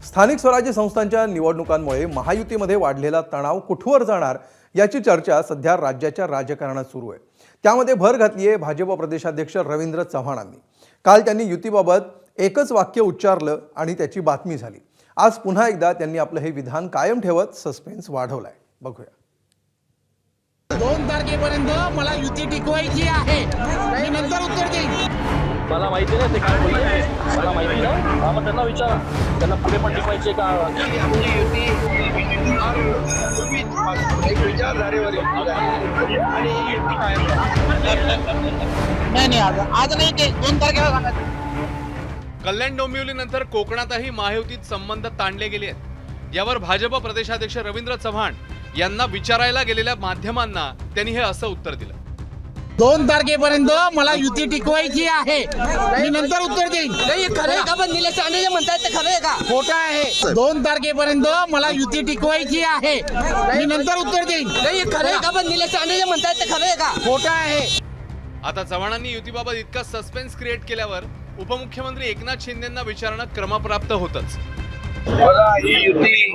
स्थानिक स्वराज्य संस्थांच्या निवडणुकांमुळे महायुतीमध्ये वाढलेला तणाव कुठवर जाणार याची चर्चा सध्या राज्याच्या राजकारणात सुरू आहे। त्यामध्ये भर घातली आहे भाजप प्रदेशाध्यक्ष रवींद्र चव्हाणांनी। काल त्यांनी युतीबाबत एकच वाक्य उच्चारलं आणि त्याची बातमी झाली। आज पुन्हा एकदा त्यांनी आपलं हे विधान कायम ठेवत सस्पेन्स वाढवलाय। बघूया। 2 तारखेपर्यंत मला युती टिकवायची आहे, मी नंतर उत्तर देईन। मला माहिती नाही ते काय बोलले, मला माहिती नाही। मग त्यांना विचारा, त्यांना पुढे पण टिकवायचे का? आमची युती एक विचारधारेवर आणि ही युती कायम नाही आज नाही, ते 2 तारखेला सांगायचं। कल्याण डोंबिवलीनंतर कोकणातही महायुतीत संबंध ताणले गेले आहेत। यावर भाजप प्रदेशाध्यक्ष रवींद्र चव्हाण यांना विचारायला गेलेल्या माध्यमांना त्यांनी हे असं उत्तर दिलं। 2 तारखेपर्यंत मला युती टिकवायची आहे, मी नंतर उत्तर देईन। खरं का? पण निलेश राणे जे म्हणतात ते खरं आहे का? खोटं आहे। 2 तारखेपर्यंत मला युती टिकवायची आहे, मी नंतर उत्तर देईन। खरं का? पण निलेश राणे जे म्हणतात ते खरं आहे का? खोटं आहे। आता चव्हाणांनी युतीबाबत इतका सस्पेन्स क्रिएट केल्यावर उपमुख्यमंत्री एकनाथ शिंदेंना विचारणं क्रमप्राप्त होतच। मला ही युती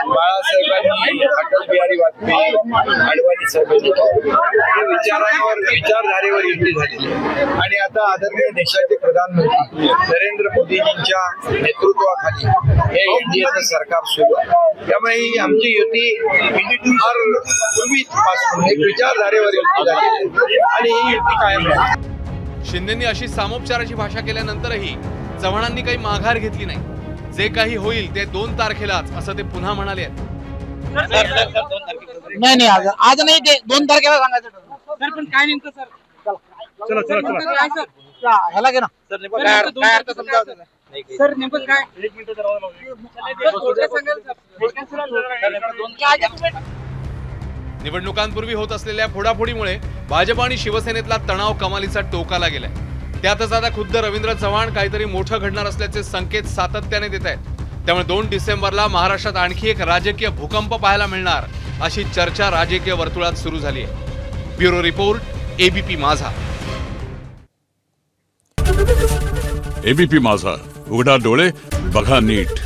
बाळासाहेबांनी, अटल बिहारी वाजपेयी, अडवाणी साहेबांनी विचारधारेवर युती झाली आणि आता आदरणीय देशाचे प्रधानमंत्री नरेंद्र मोदीजींच्या नेतृत्वाखाली हे एनडीएचं सरकार सुरू आहे। त्यामुळे ही आमची युती फार पूर्वीपासून एक विचारधारेवर युती झाली आणि ही युती कायम राहील। शिंदेंनी अशी सामोपचाराची भाषा केल्यानंतरही चव्हाणांनी काही माघार घेतली नाही। जे काही होईल ते 2 तारखेलाच असं ते पुन्हा म्हणाले आहेत। नाही आज नाही, ते 2 तारखेला सांगायचं। सर पण काय नेमकं सर? चला ह्याला घे ना सर। काय अर्थ समजावं सर? नेमकं काय? 1 मिनिट निवडणुकांपूर्वी होत असलेल्या फोडाफोडीमुळे भाजप आणि शिवसेनेतला तणाव कमालीचा टोकाला गेलाय। त्यातच आता खुद्द रवींद्र चव्हाण काहीतरी मोठं घडणार असल्याचे संकेत सातत्याने देत आहेत। त्यामुळे 2 डिसेंबरला महाराष्ट्रात आणखी एक राजकीय भूकंप पाहायला मिळणार अशी चर्चा राजकीय वर्तुळात सुरू झाली आहे। ब्युरो रिपोर्ट, एबीपी माझा। एबीपी माझा, उघडा डोळे बघा नीट।